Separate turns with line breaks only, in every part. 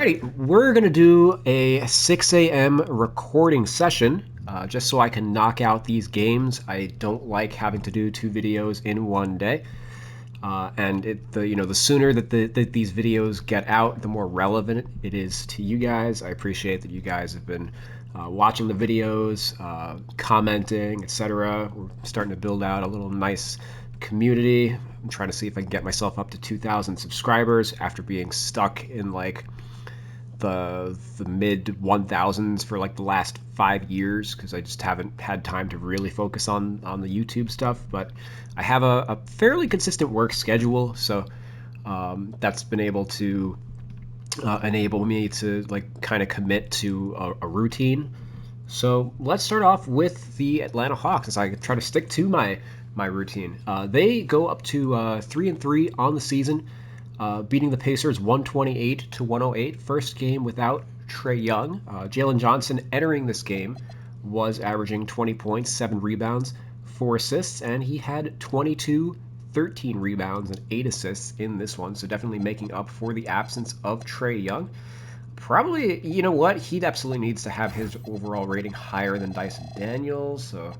Alrighty, we're going to do a 6 a.m. recording session just so I can knock out these games. I don't like having to do two videos in one day. The sooner that these videos get out, the more relevant it is to you guys. I appreciate that you guys have been watching the videos, commenting, etc. We're starting to build out a little nice community. I'm trying to see if I can get myself up to 2,000 subscribers after being stuck in like the mid 1000s for like the last 5 years because I just haven't had time to really focus on the YouTube stuff. But I have a fairly consistent work schedule, so that's been able to enable me to like kind of commit to a routine. So let's start off with the Atlanta Hawks as I try to stick to my routine. They go up to 3-3 on the season, beating the Pacers 128 to 108. First game without Trae Young. Jalen Johnson entering this game was averaging 20 points, 7 rebounds, 4 assists, and he had 22, 13 rebounds, and 8 assists in this one. So definitely making up for the absence of Trae Young. Probably, you know what? He absolutely needs to have his overall rating higher than Dyson Daniels. So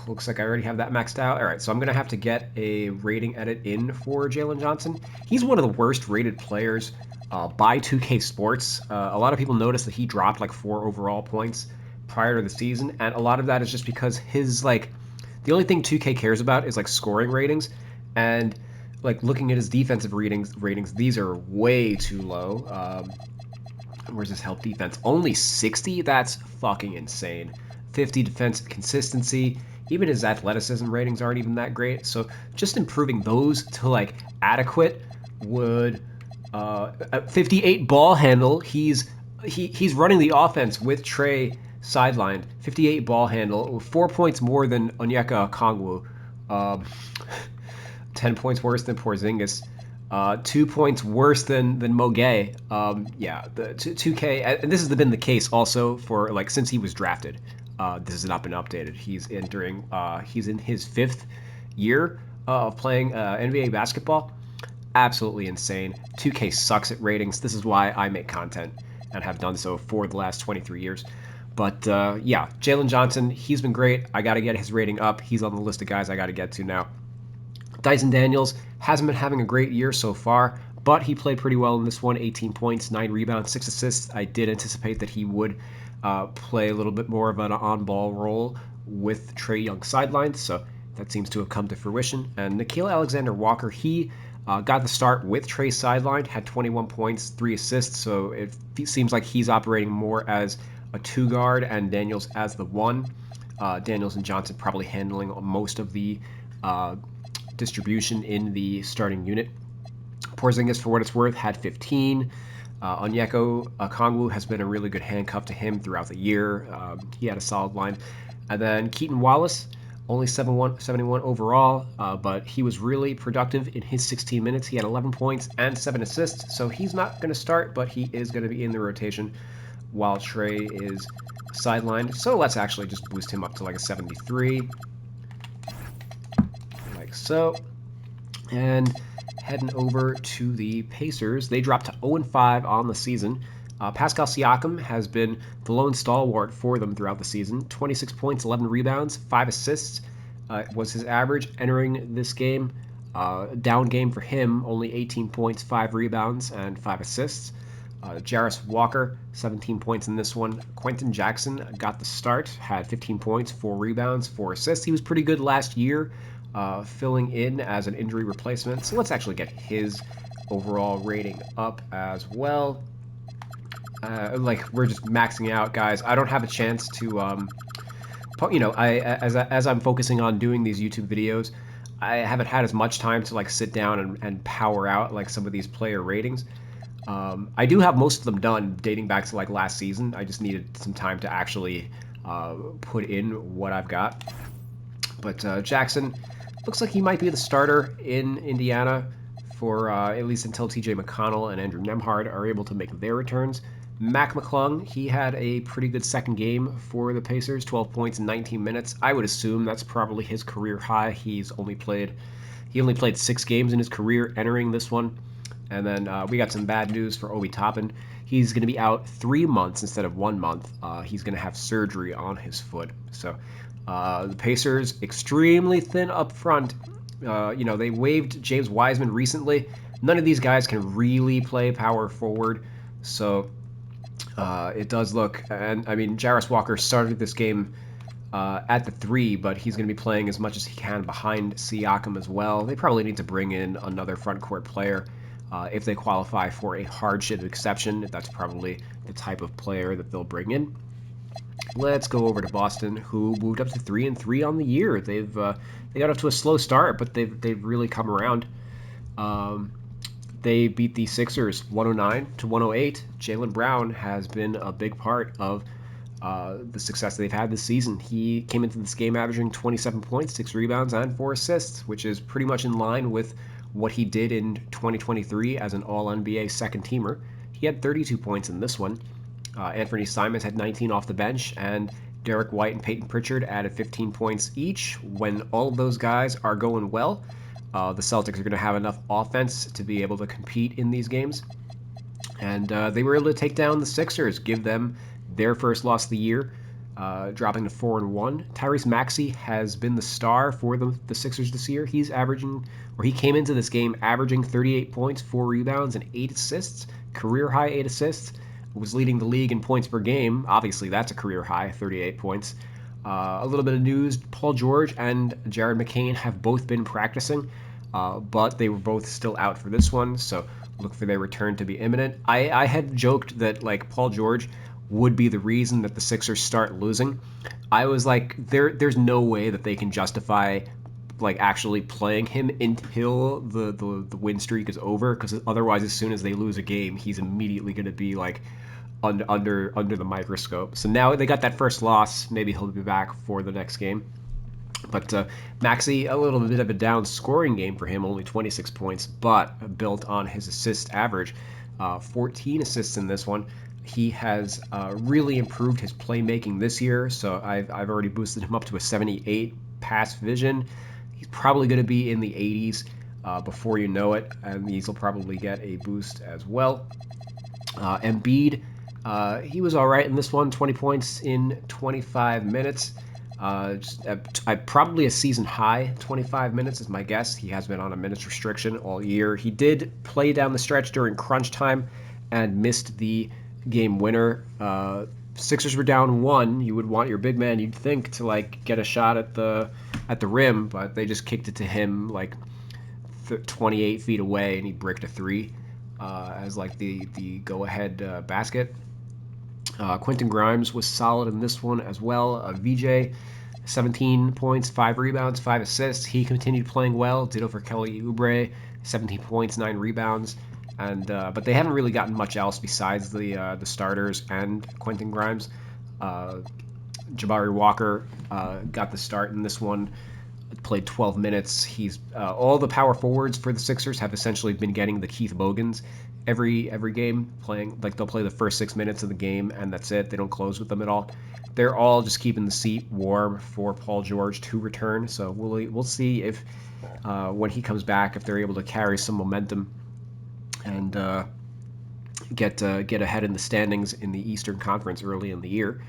looks like I already have that maxed out. All right, so I'm going to have to get a rating edit in for Jalen Johnson. He's one of the worst rated players by 2K Sports. A lot of people noticed that he dropped like 4 overall points prior to the season, and a lot of that is just because his the only thing 2K cares about is like scoring ratings, and like looking at his defensive ratings, these are way too low. Where's his help defense? Only 60? That's fucking insane. 50 defensive consistency. Even his athleticism ratings aren't even that great. So just improving those to like adequate would 58 ball handle. He's running the offense with Trae sidelined. 58 ball handle, 4 points more than Onyeka Okongwu. 10 points worse than Porzingis. 2 points worse than Moget. Yeah, the 2K, and this has been the case also for like since he was drafted. This has not been updated. He's in his 5th year of playing NBA basketball. Absolutely insane. 2K sucks at ratings. This is why I make content and have done so for the last 23 years. But yeah, Jalen Johnson, he's been great. I got to get his rating up. He's on the list of guys I got to get to now. Dyson Daniels hasn't been having a great year so far, but he played pretty well in this one. 18 points, 9 rebounds, 6 assists. I did anticipate that he would play a little bit more of an on-ball role with Trae Young sidelines, so that seems to have come to fruition. And Nickeil Alexander-Walker, he got the start with Trae sidelined, had 21 points, 3 assists, so it seems like he's operating more as a 2 guard and Daniels as the 1. Daniels and Johnson probably handling most of the distribution in the starting unit. Porzingis, for what it's worth, had 15. Onyeka Okongwu has been a really good handcuff to him throughout the year. He had a solid line. And then Keaton Wallace, only 71 overall, but he was really productive in his 16 minutes. He had 11 points and 7 assists, so he's not going to start, but he is going to be in the rotation while Trae is sidelined. So let's actually just boost him up to like a 73. Like so. And heading over to the Pacers, they dropped to 0-5 on the season. Pascal Siakam has been the lone stalwart for them throughout the season. 26 points, 11 rebounds, 5 assists was his average entering this game. Down game for him, only 18 points, 5 rebounds, and 5 assists. Jarris Walker, 17 points in this one. Quentin Jackson got the start, had 15 points, 4 rebounds, 4 assists. He was pretty good last year, filling in as an injury replacement. So let's actually get his overall rating up as well. We're just maxing out, guys. I don't have a chance to, as I'm focusing on doing these YouTube videos, I haven't had as much time to like sit down and power out like some of these player ratings. I do have most of them done dating back to like last season. I just needed some time to actually put in what I've got. But Jackson looks like he might be the starter in Indiana for at least until TJ McConnell and Andrew Nembhard are able to make their returns. Mac McClung, he had a pretty good second game for the Pacers, 12 points in 19 minutes. I would assume that's probably his career high. He only played 6 games in his career entering this one. And then we got some bad news for Obi Toppin. He's going to be out 3 months instead of 1 month. He's going to have surgery on his foot. So the Pacers extremely thin up front. They waived James Wiseman recently. None of these guys can really play power forward. So it does look, and I mean, Jarris Walker started this game at the 3, but he's going to be playing as much as he can behind Siakam as well. They probably need to bring in another front court player if they qualify for a hardship exception. That's probably the type of player that they'll bring in. Let's go over to Boston, who moved up to 3-3 on the year. They got off to a slow start, but they've really come around. They beat the Sixers 109-108. Jaylen Brown has been a big part of the success they've had this season. He came into this game averaging 27 points, 6 rebounds, and 4 assists, which is pretty much in line with what he did in 2023 as an All-NBA second-teamer. He had 32 points in this one. Anthony Simons had 19 off the bench, and Derek White and Peyton Pritchard added 15 points each. When all of those guys are going well, the Celtics are going to have enough offense to be able to compete in these games. And they were able to take down the Sixers, give them their first loss of the year, dropping to 4-1. Tyrese Maxey has been the star for the Sixers this year. He came into this game averaging 38 points, 4 rebounds, and 8 assists, career high 8 assists. Was leading the league in points per game. Obviously, that's a career high, 38 points. A little bit of news: Paul George and Jared McCain have both been practicing, but they were both still out for this one, so look for their return to be imminent. I had joked that Paul George would be the reason that the Sixers start losing. I was like, there's no way that they can justify actually playing him until the win streak is over, because otherwise, as soon as they lose a game, he's immediately going to be under the microscope. So now they got that first loss. Maybe he'll be back for the next game. But Maxey, a little bit of a down scoring game for him, only 26 points, but built on his assist average. 14 assists in this one. He has really improved his playmaking this year, so I've already boosted him up to a 78 pass vision. He's probably going to be in the 80s before you know it, and these will probably get a boost as well. Embiid, he was all right in this one, 20 points in 25 minutes. Probably a season high, 25 minutes is my guess. He has been on a minutes restriction all year. He did play down the stretch during crunch time and missed the game winner. Sixers were down 1. You would want your big man, you'd think, to get a shot at the rim, but they just kicked it to him 28 feet away, and he bricked a 3 as the go-ahead basket. Quentin Grimes was solid in this one as well. VJ, 17 points, 5 rebounds, 5 assists. He continued playing well. Ditto for Kelly Oubre, 17 points, 9 rebounds. But they haven't really gotten much else besides the starters and Quentin Grimes. Jabari Walker got the start in this one, played 12 minutes. He's all the power forwards for the Sixers have essentially been getting the Keith Bogans every game, playing they'll play the first 6 minutes of the game and that's it. They don't close with them at all. They're all just keeping the seat warm for Paul George to return. So we'll see if when he comes back, if they're able to carry some momentum and get ahead in the standings in the Eastern Conference early in the year.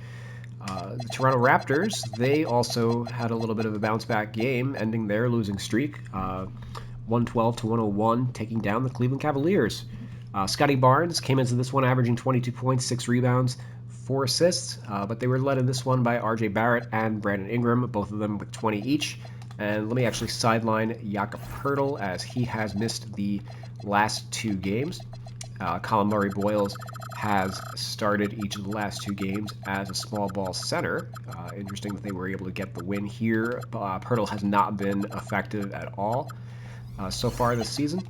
The Toronto Raptors, they also had a little bit of a bounce-back game, ending their losing streak, 112-101, taking down the Cleveland Cavaliers. Scotty Barnes came into this one averaging 22 points, 6 rebounds, 4 assists, but they were led in this one by R.J. Barrett and Brandon Ingram, both of them with 20 each. And let me actually sideline Jakob Poeltl, as he has missed the last 2 games. Colin Murray-Boyles has started each of the last 2 games as a small ball center. Interesting that they were able to get the win here. Poeltl has not been effective at all so far this season.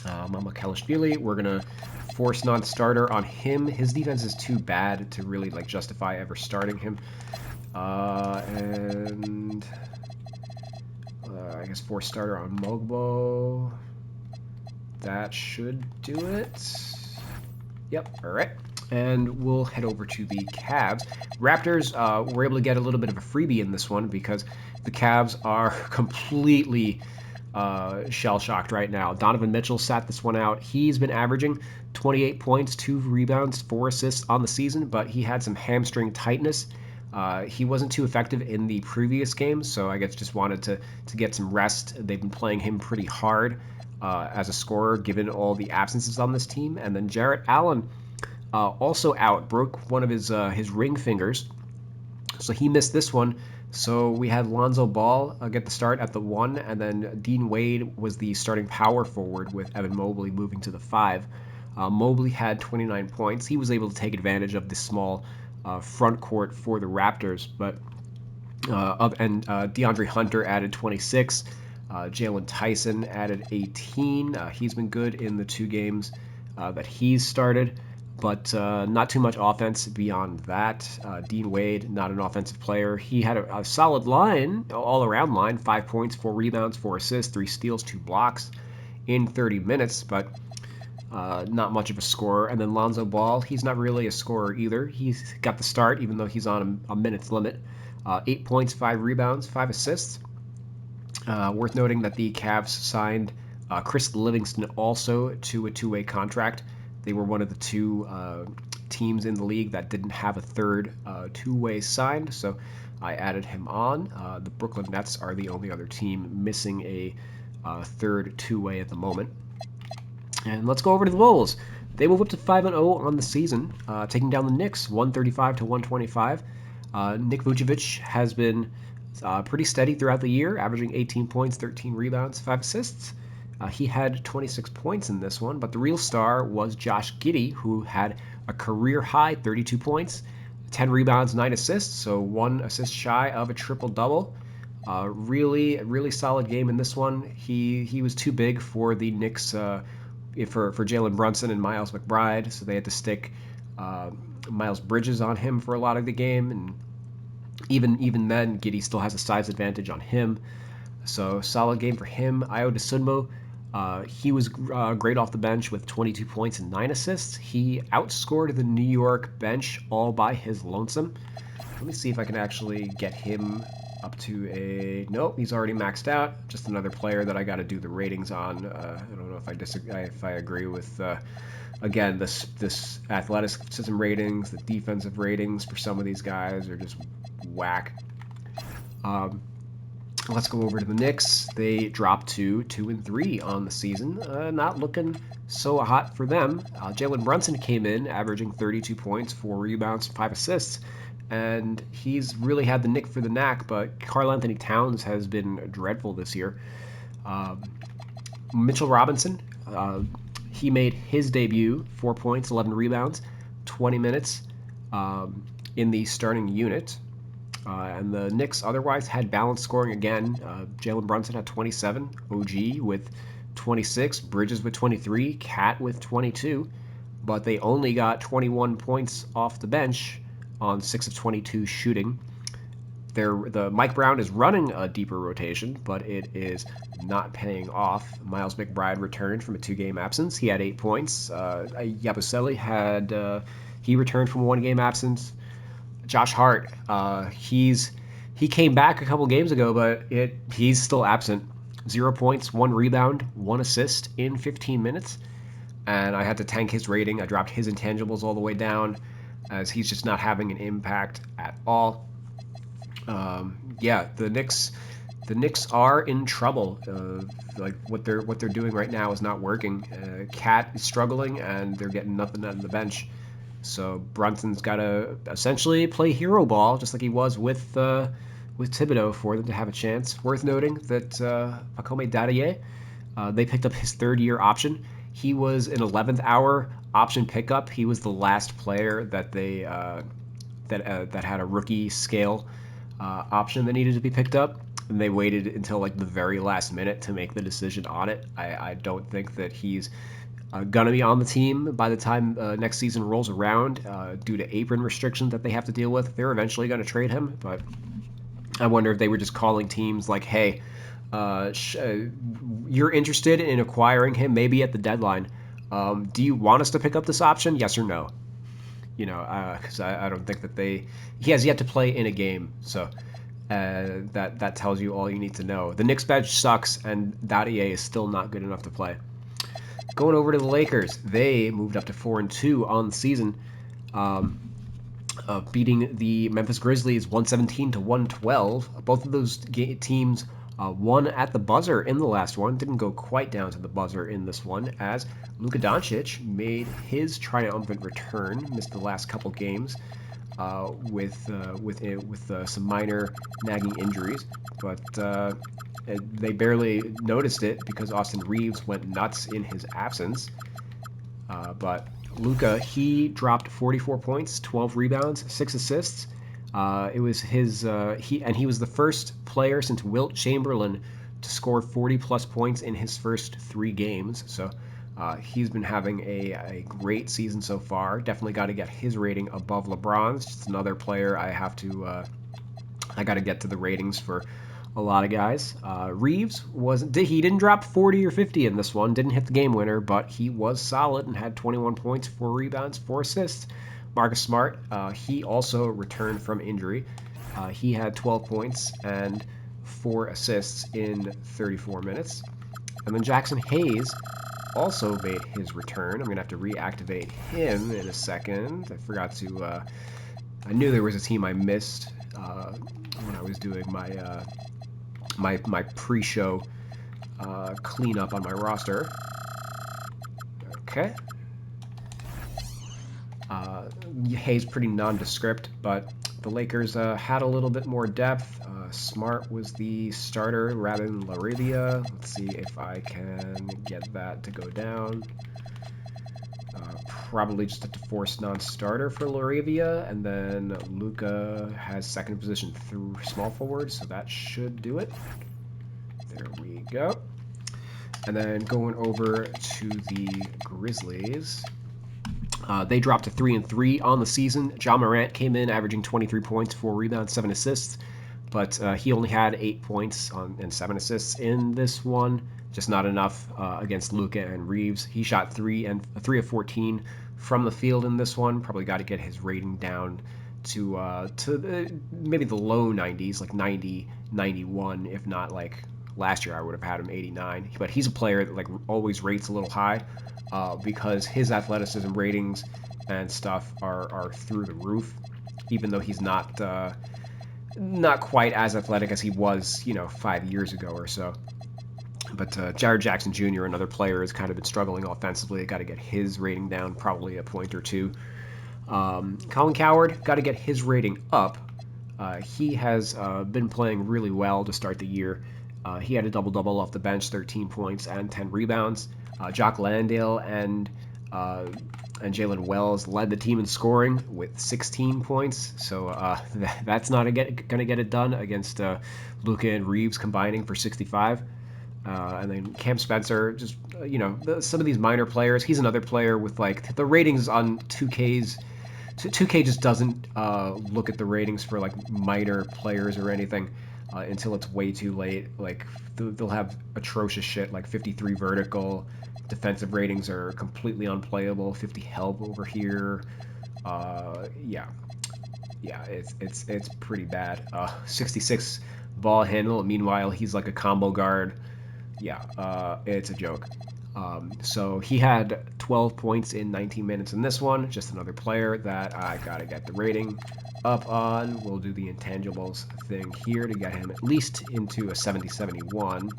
Mama Kalashvili, we're going to force non-starter on him. His defense is too bad to really justify ever starting him. And I guess force starter on Mogbo. That should do it. Yep, all right. And we'll head over to the Cavs. Raptors were able to get a little bit of a freebie in this one because the Cavs are completely shell-shocked right now. Donovan Mitchell sat this one out. He's been averaging 28 points, 2 rebounds, 4 assists on the season, but he had some hamstring tightness. He wasn't too effective in the previous game, so I guess just wanted to get some rest. They've been playing him pretty hard as a scorer, given all the absences on this team. And then Jarrett Allen, also out, broke one of his ring fingers, so he missed this one. So we had Lonzo Ball get the start at the 1, and then Dean Wade was the starting power forward with Evan Mobley moving to the 5. Mobley had 29 points. He was able to take advantage of the small front court for the Raptors, but DeAndre Hunter added 26. Jalen Tyson added 18. He's been good in the 2 games that he's started, but not too much offense beyond that. Dean Wade, not an offensive player. He had a solid line, all-around line, 5 points, 4 rebounds, 4 assists, 3 steals, 2 blocks in 30 minutes, but not much of a scorer. And then Lonzo Ball, he's not really a scorer either. He's got the start, even though he's on a minutes limit. 8 points, 5 rebounds, 5 assists. Worth noting that the Cavs signed Chris Livingston also to a 2-way contract. They were one of the 2 teams in the league that didn't have a third 2-way signed, so I added him on. The Brooklyn Nets are the only other team missing a third 2-way at the moment. And let's go over to the Wolves. They moved up to 5-0 on the season, taking down the Knicks 135 to 125. Nick Vucevic has been pretty steady throughout the year, averaging 18 points, 13 rebounds, 5 assists. He had 26 points in this one, but the real star was Josh Giddey, who had a career-high 32 points, 10 rebounds, 9 assists, so 1 assist shy of a triple-double. Really solid game in this one. He was too big for the Knicks, for Jalen Brunson and Miles McBride, so they had to stick Miles Bridges on him for a lot of the game, and even then, Giddey still has a size advantage on him. So solid game for him. Ayo Dosunmu, he was great off the bench with 22 points and 9 assists. He outscored the New York bench all by his lonesome. Let me see if I can actually get him up to a... Nope, he's already maxed out. Just another player that I got to do the ratings on. I don't know if I disagree, if I agree with... Again, this athleticism ratings, the defensive ratings for some of these guys are just whack. Let's go over to the Knicks. They dropped to 2-3 on the season. Not looking so hot for them. Jalen Brunson came in, averaging 32 points, 4 rebounds, 5 assists, and he's really had the nick for the knack, but Karl-Anthony Towns has been dreadful this year. Mitchell Robinson, he made his debut, 4 points, 11 rebounds, 20 minutes in the starting unit. And the Knicks otherwise had balanced scoring again. Jalen Brunson had 27, OG with 26, Bridges with 23, Cat with 22, but they only got 21 points off the bench on 6 of 22 shooting. The Mike Brown is running a deeper rotation, but it is not paying off. Miles McBride returned from a 2-game absence. He had 8 points. Yabusele he returned from a 1-game absence. Josh Hart, he came back a couple games ago, but he's still absent. 0 points, 1 rebound, 1 assist in 15 minutes, and I had to tank his rating. I dropped his intangibles all the way down, as he's just not having an impact at all. The Knicks are in trouble. Like what they're doing right now is not working. Cat is struggling, and they're getting nothing out of the bench. So Brunson's got to essentially play hero ball, just like he was with Thibodeau, for them to have a chance. Worth noting that Fakome Dadier, they picked up his 3rd-year option. He was an 11th hour option pickup. He was the last player that they that had a rookie scale option that needed to be picked up, and they waited until like the very last minute to make the decision on it. I don't think that he's gonna be on the team by the time next season rolls around, due to apron restrictions that they have to deal with. They're eventually going to trade him, but I wonder if they were just calling teams like, hey, you're interested in acquiring him maybe at the deadline. Do you want us to pick up this option? Yes or no? Because I don't think that he has yet to play in a game. So that tells you all you need to know. The Knicks bench sucks, and Dadier is still not good enough to play. Going over to the Lakers, they moved up to 4-2 on the season, beating the Memphis Grizzlies 117-112. Both of those teams won at the buzzer in the last one. Didn't go quite down to the buzzer in this one, as LUKA JOKIC made his triumphant return. Missed the last couple games with some minor nagging injuries, but they barely noticed it because Austin Reeves went nuts in his absence. But LUKA, he dropped 44 points, 12 rebounds, 6 assists. It was his he was the first player since Wilt Chamberlain to score 40+ points in his first 3 games. So he's been having a great season so far. Definitely got to get his rating above LeBron's. Just another player I have to I got to get to the ratings for a lot of guys. Reeves he didn't drop 40 or 50 in this one, didn't hit the game winner, but he was solid and had 21 points, 4 rebounds, 4 assists. Marcus Smart, he also returned from injury. He had 12 points and 4 assists in 34 minutes. And then Jackson Hayes also made his return. I'm going to have to reactivate him in a second. I forgot to... I knew there was a team I missed when I was doing my my pre-show cleanup on my roster. Okay. Hayes pretty nondescript, but the Lakers had a little bit more depth. Smart was the starter rather than LaRivia. Let's see if I can get that to go down. Probably just a forced non-starter for LaRivia, and then LUKA has second position through small forward, so that should do it. There we go. And then going over to the Grizzlies, they dropped to 3-3 on the season. Ja Morant came in averaging 23 points, 4 rebounds, 7 assists, but he only had 8 points and 7 assists in this one. Just not enough against LUKA and Reeves. He shot 3 of 14 from the field in this one. Probably got to get his rating down to maybe the low 90s, like 90, 91, if not like last year I would have had him 89. But he's a player that like always rates a little high because his athleticism ratings and stuff are through the roof, even though he's not quite as athletic as he was, 5 years ago or so. But Jared Jackson Jr., another player, has kind of been struggling offensively. Got to get his rating down, probably a point or two. Colin Cowherd, got to get his rating up. He has been playing really well to start the year. He had a double-double off the bench, 13 points and 10 rebounds. Jock Landale and Jalen Wells led the team in scoring with 16 points. So that's not going to get it done against LUKA and Reeves combining for 65. And then Cam Spencer, just, some of these minor players. He's another player with, like, the ratings on 2K just doesn't look at the ratings for, like, minor players or anything until it's way too late. Like, they'll have atrocious shit, like 53 vertical. Defensive ratings are completely unplayable. 50 help over here. Yeah, it's pretty bad. 66 ball handle. Meanwhile, he's like a combo guard. Yeah, it's a joke. So he had 12 points in 19 minutes in this one. Just another player that I gotta get the rating up on. We'll do the intangibles thing here to get him at least into a 70-71.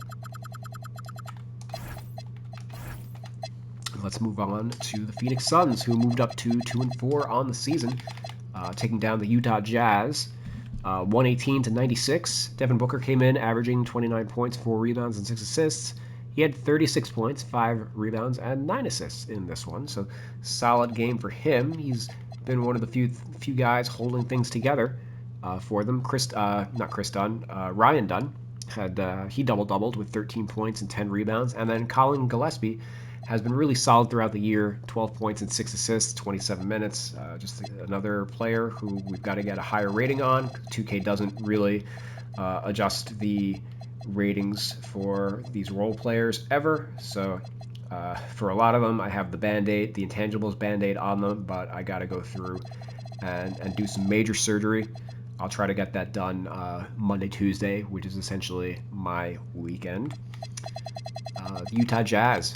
Let's move on to the Phoenix Suns, who moved up to 2-4 on the season, taking down the Utah Jazz. 118-96. Devin Booker came in averaging 29 points, 4 rebounds, and 6 assists. He had 36 points, 5 rebounds, and 9 assists in this one. So solid game for him. He's been one of the few guys holding things together for them. Ryan Dunn had he doubled with 13 points and 10 rebounds, and then Colin Gillespie has been really solid throughout the year. 12 points and 6 assists, 27 minutes. Just another player who we've got to get a higher rating on. 2K doesn't really adjust the ratings for these role players ever. So for a lot of them, I have the Band-Aid, the intangibles Band-Aid on them, but I got to go through and do some major surgery I'll try to get that done Monday, Tuesday, which is essentially my weekend. The Utah Jazz.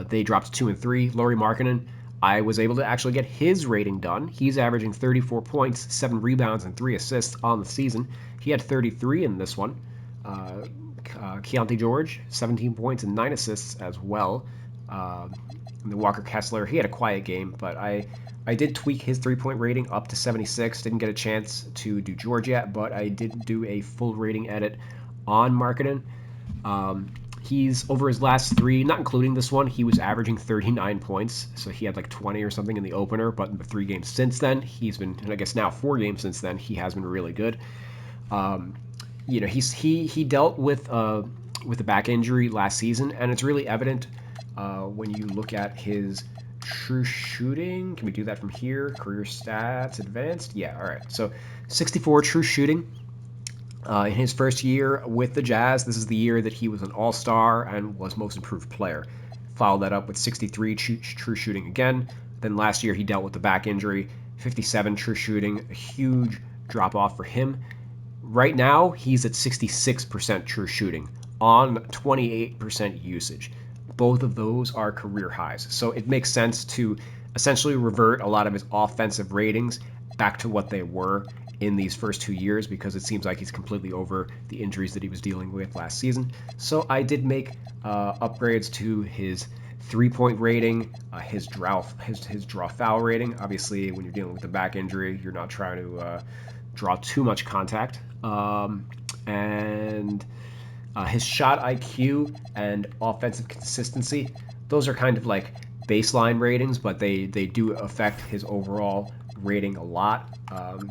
They dropped 2 and 3. Lauri Markkanen, I was able to actually get his rating done. He's averaging 34 points, 7 rebounds, and 3 assists on the season. He had 33 in this one. Keontae George, 17 points and 9 assists as well. And the Walker Kessler, he had a quiet game, but I did tweak his 3-point rating up to 76. Didn't get a chance to do George yet, but I did do a full rating edit on Markkanen. He's over his last 3, not including this one, he was averaging 39 points. So he had like 20 or something in the opener, but in the 3 games since then, he's been, and I guess now 4 games since then, he has been really good. You know, he dealt with a back injury last season, and it's really evident when you look at his true shooting. Can we do that from here? Career stats, advanced? Yeah, all right. So 64 true shooting. In his first year with the Jazz, this is the year that he was an all-star and was most improved player. Followed that up with 63 true shooting again. Then last year he dealt with the back injury, 57 true shooting, a huge drop-off for him. Right now, he's at 66% true shooting on 28% usage. Both of those are career highs. So it makes sense to essentially revert a lot of his offensive ratings back to what they were in these first 2 years, because it seems like he's completely over the injuries that he was dealing with last season. So I did make upgrades to his 3-point rating, his draw foul rating. Obviously, when you're dealing with a back injury, you're not trying to draw too much contact. And his shot IQ and offensive consistency, those are kind of like baseline ratings, but they do affect his overall rating a lot.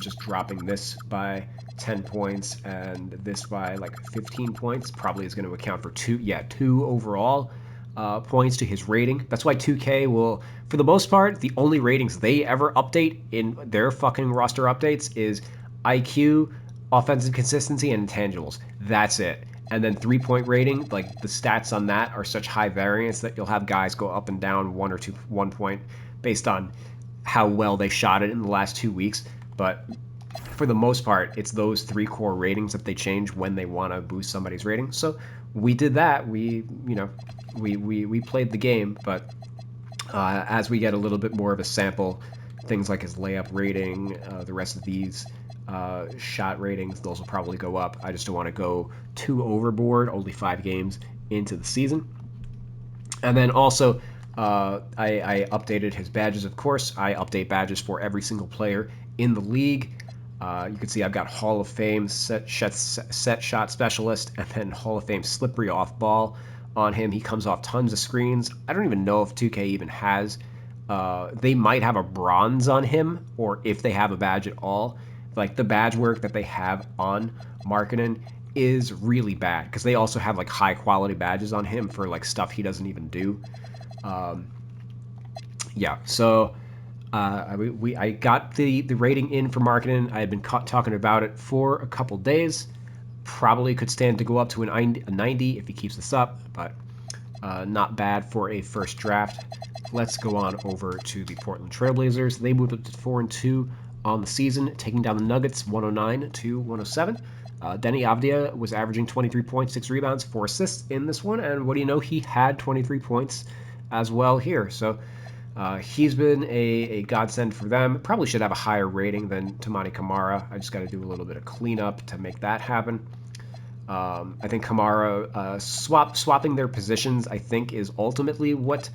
Just dropping this by 10 points and this by like 15 points probably is going to account for two overall points to his rating. That's why 2K will, for the most part, the only ratings they ever update in their fucking roster updates is IQ, offensive consistency, and intangibles. That's it. And then 3-point rating, like the stats on that are such high variance that you'll have guys go up and down 1 point based on how well they shot it in the last 2 weeks. But for the most part, it's those 3 core ratings that they change when they want to boost somebody's rating. So we did that. We played the game, but as we get a little bit more of a sample, things like his layup rating, the rest of these shot ratings, those will probably go up. I just don't want to go too overboard, only 5 games into the season. And then also, I updated his badges, of course. I update badges for every single player in the league. You can see I've got Hall of Fame set shot specialist, and then Hall of Fame slippery off ball on him. He comes off tons of screens. I don't even know if 2K even has. They might have a bronze on him, or if they have a badge at all. Like the badge work that they have on Markkanen is really bad, because they also have like high quality badges on him for like stuff he doesn't even do. Yeah, so I got the rating in for Markkanen. I had been talking about it for a couple days. Probably could stand to go up to a 90 if he keeps this up, but not bad for a first draft. Let's go on over to the Portland Trailblazers. They moved up to 4-2 on the season, taking down the Nuggets 109-107. Denny Avdia was averaging 23 points, 6 rebounds, 4 assists in this one, and what do you know, he had 23 points as well here. So he's been a godsend for them. Probably should have a higher rating than Toumani Camara. I just got to do a little bit of cleanup to make that happen. I think Camara swapping their positions, I think, is ultimately what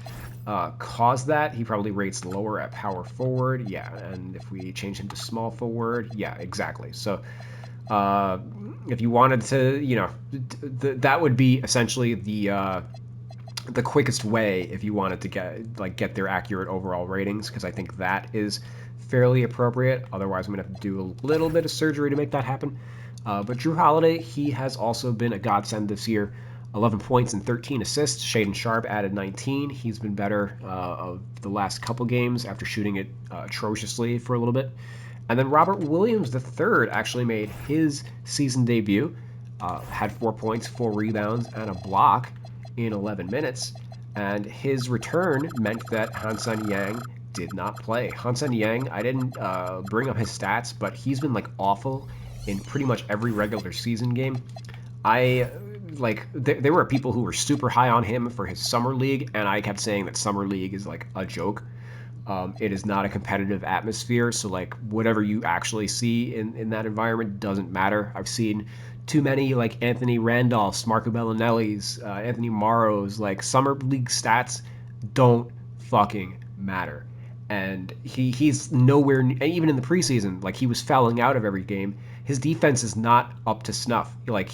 caused that. He probably rates lower at power forward. Yeah, and if we change him to small forward, yeah, exactly. So if you wanted to, that would be essentially the quickest way if you wanted to get their accurate overall ratings, because I think that is fairly appropriate. Otherwise, I'm gonna have to do a little bit of surgery to make that happen. But Drew Holiday, he has also been a godsend this year. 11 points and 13 assists. Shaedon Sharpe added 19. He's been better of the last couple games after shooting it atrociously for a little bit. And then Robert Williams III actually made his season debut. Had 4 points, 4 rebounds, and a block in 11 minutes. And his return meant that Han Sun Yang did not play. Hansen Yang, I didn't bring up his stats, but he's been like awful in pretty much every regular season game. There were people who were super high on him for his summer league, and I kept saying that summer league is like a joke. It is not a competitive atmosphere, so like whatever you actually see in that environment doesn't matter. I've seen too many like Anthony Randolphs, Marco Bellinelli's, Anthony Morrow's. Like summer league stats don't fucking matter, and he's nowhere. Even in the preseason, like he was fouling out of every game. His defense is not up to snuff. Like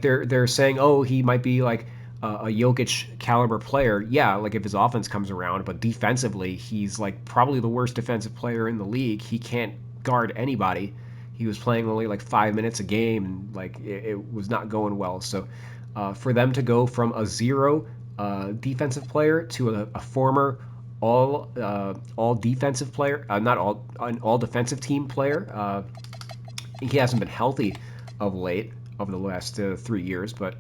they're saying, oh, he might be like a Jokic caliber player. Yeah, like if his offense comes around, but defensively, he's like probably the worst defensive player in the league. He can't guard anybody. He was playing only like 5 minutes a game, and like it was not going well. So for them to go from a zero defensive player to a former all defensive player, not all an all defensive team player. He hasn't been healthy of late over the last 3 years, but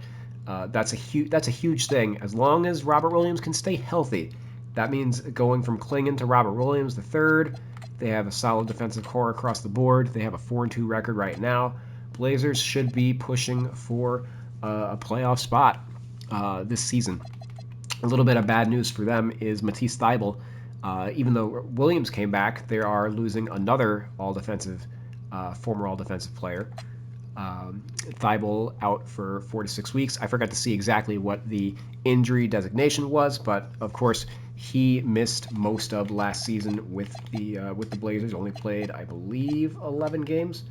that's a huge thing. As long as Robert Williams can stay healthy, that means going from Klingon to Robert Williams the third. They have a solid defensive core across the board. They have a 4-2 record right now. Blazers should be pushing for a playoff spot this season. A little bit of bad news for them is Matisse Thybulle. Even though Williams came back, they are losing another former all-defensive player. Thybulle out for 4 to 6 weeks. I forgot to see exactly what the injury designation was, but of course he missed most of last season with the Blazers. Only played, I believe, 11 games.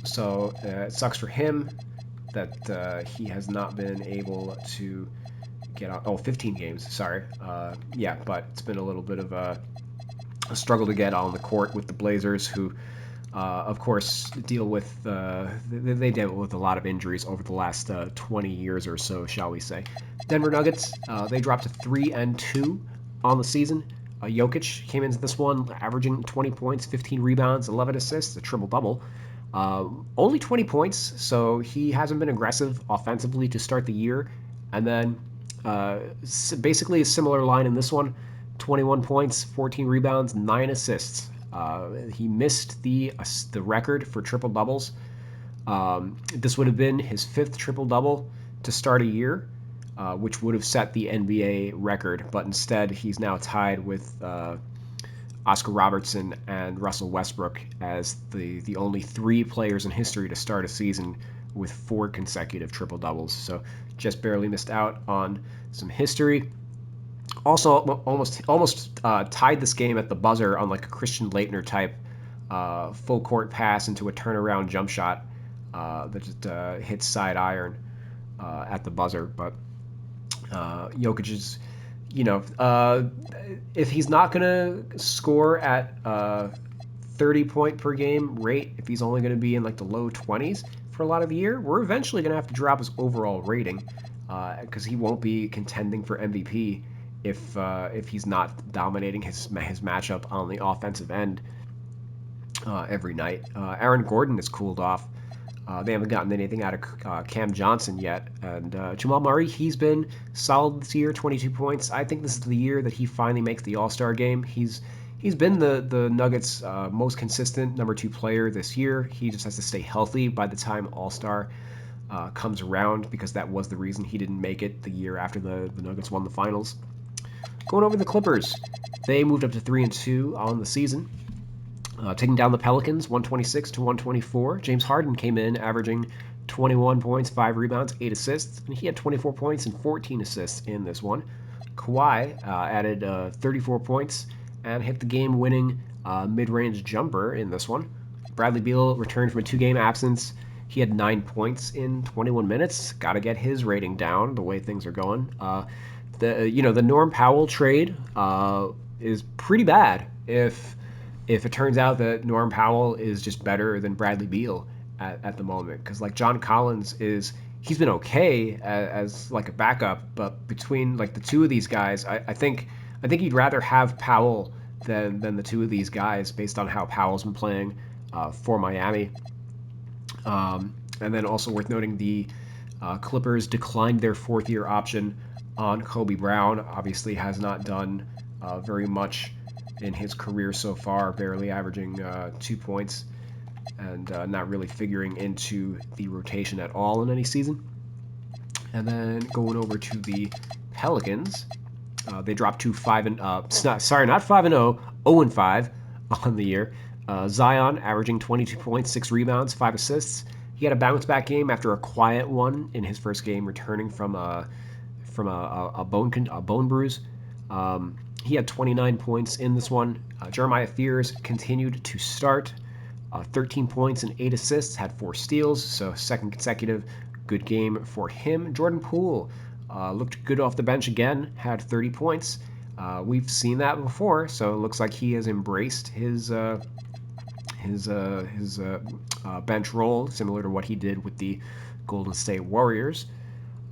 So it sucks for him that he has not been able to get out. 15 games. Sorry. Yeah, but it's been a little bit of a struggle to get on the court with the Blazers, who of course deal with they deal with a lot of injuries over the last 20 years or so, shall we say. Denver Nuggets, they dropped to 3-2 on the season. Jokic came into this one averaging 20 points, 15 rebounds, 11 assists, a triple-double. Only 20 points, so he hasn't been aggressive offensively to start the year. And then basically a similar line in this one, 21 points, 14 rebounds, 9 assists. He missed the record for triple doubles. This would have been his 5th triple double to start a year, which would have set the NBA record. But instead, he's now tied with Oscar Robertson and Russell Westbrook as the only 3 players in history to start a season with 4 consecutive triple doubles. So just barely missed out on some history. Also, almost tied this game at the buzzer on like a Christian Laettner type full court pass into a turnaround jump shot that just hits side iron at the buzzer. But Jokic is, if he's not gonna score at 30 point per game rate, if he's only gonna be in like the low 20s for a lot of the year, we're eventually gonna have to drop his overall rating because he won't be contending for MVP if he's not dominating his matchup on the offensive end every night. Aaron Gordon has cooled off. They haven't gotten anything out of Cam Johnson yet. And Jamal Murray, he's been solid this year, 22 points. I think this is the year that he finally makes the All-Star game. He's been the Nuggets' most consistent number 2 player this year. He just has to stay healthy by the time All-Star comes around, because that was the reason he didn't make it the year after the Nuggets won the finals. Going over the Clippers, they moved up to 3-2 on the season, taking down the Pelicans 126 to 124. James Harden came in averaging 21 points, 5 rebounds, 8 assists, and he had 24 points and 14 assists in this one. Kawhi added 34 points and hit the game-winning mid-range jumper in this one. Bradley Beal returned from a 2-game absence. He had 9 points in 21 minutes. Got to get his rating down the way things are going. The Norm Powell trade is pretty bad if it turns out that Norm Powell is just better than Bradley Beal at the moment, because like John Collins he's been okay as like a backup, but between like the two of these guys, I think you'd rather have Powell than the two of these guys based on how Powell's been playing for Miami. And then also worth noting, the Clippers declined their 4th-year option on Kobe Brown. Obviously has not done very much in his career so far, barely averaging 2 points and not really figuring into the rotation at all in any season. And then going over to the Pelicans, they dropped to 5 and not 5-0, 0-5 on the year. Zion averaging 22 points, 6 rebounds, 5 assists. He had a bounce back game after a quiet one in his first game, returning from a bone bruise. He had 29 points in this one. Jeremiah Fears continued to start. 13 points and 8 assists, had 4 steals, so second consecutive good game for him. Jordan Poole looked good off the bench again, had 30 points. We've seen that before, so it looks like he has embraced his bench role, similar to what he did with the Golden State Warriors.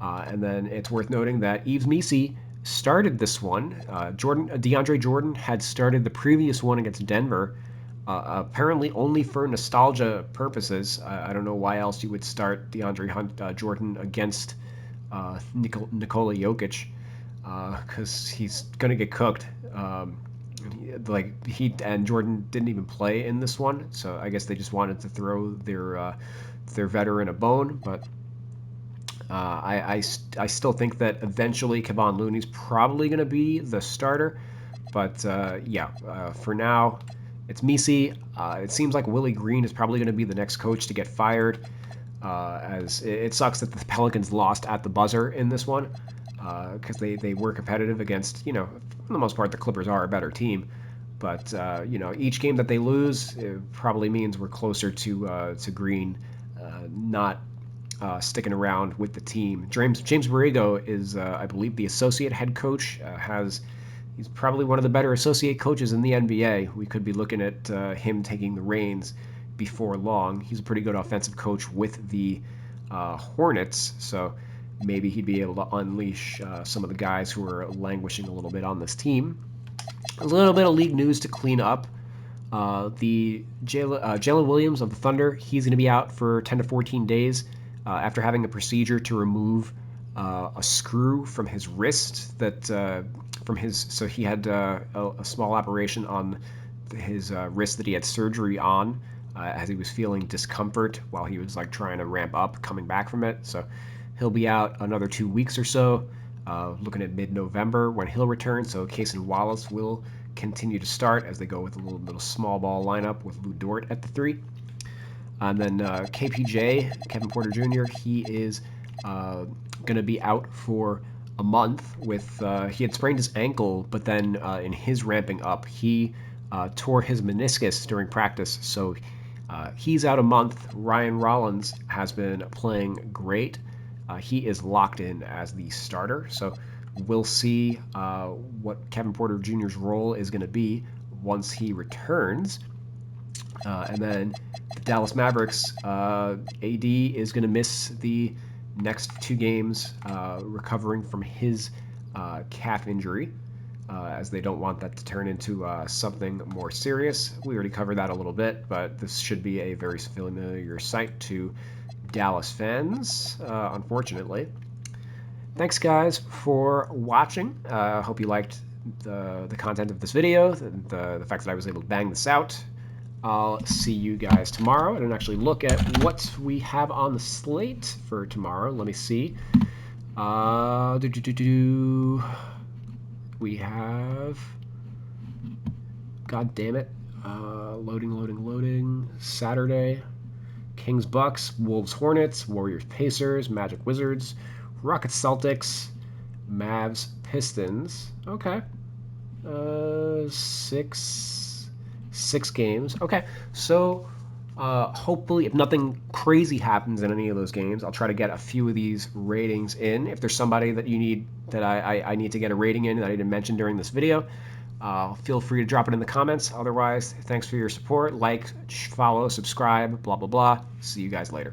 And then it's worth noting that Yves Missi started this one. DeAndre Jordan had started the previous one against Denver, apparently only for nostalgia purposes. I don't know why else you would start DeAndre Jordan against Nikola Jokic, because he's going to get cooked. He and Jordan didn't even play in this one, so I guess they just wanted to throw their veteran a bone. But I still think that eventually Kevon Looney's probably going to be the starter. But for now, it's Missi. It seems like Willie Green is probably going to be the next coach to get fired, as it sucks that the Pelicans lost at the buzzer in this one, because they were competitive against, for the most part, the Clippers are a better team. But, each game that they lose, it probably means we're closer to Green not sticking around with the team. James Borrego is, I believe, the associate head coach. He's probably one of the better associate coaches in the NBA. We could be looking at him taking the reins before long. He's a pretty good offensive coach with the Hornets, so maybe he'd be able to unleash some of the guys who are languishing a little bit on this team. A little bit of league news to clean up. The Jalen Williams of the Thunder, he's going to be out for 10 to 14 days after having a procedure to remove a screw from his wrist so he had a small operation on his wrist that he had surgery on as he was feeling discomfort while he was trying to ramp up coming back from it. So he'll be out another 2 weeks or so, looking at mid-November when he'll return. So Cason Wallace will continue to start as they go with a little small ball lineup with Lou Dort at the 3. And then KPJ, Kevin Porter Jr., he is going to be out for a month with he had sprained his ankle, but then in his ramping up, he tore his meniscus during practice, so he's out a month. Ryan Rollins has been playing great. He is locked in as the starter, so we'll see what Kevin Porter Jr.'s role is going to be once he returns. And then the Dallas Mavericks, AD is going to miss the next 2 games, recovering from his calf injury, as they don't want that to turn into something more serious. We already covered that a little bit, but this should be a very familiar sight to Dallas fans, unfortunately. Thanks, guys, for watching. I hope you liked the content of this video, the fact that I was able to bang this out. I'll see you guys tomorrow. I didn't actually look at what we have on the slate for tomorrow. Let me see. We have... God damn it. Loading. Saturday. Kings Bucks, Wolves Hornets, Warriors Pacers, Magic Wizards, Rockets Celtics, Mavs Pistons. Okay. 6 games. Okay, so hopefully, if nothing crazy happens in any of those games, I'll try to get a few of these ratings in. If there's somebody that you need that I need to get a rating in that I didn't mention during this video, feel free to drop it in the comments. Otherwise, thanks for your support. Like, follow, subscribe, blah, blah, blah. See you guys later.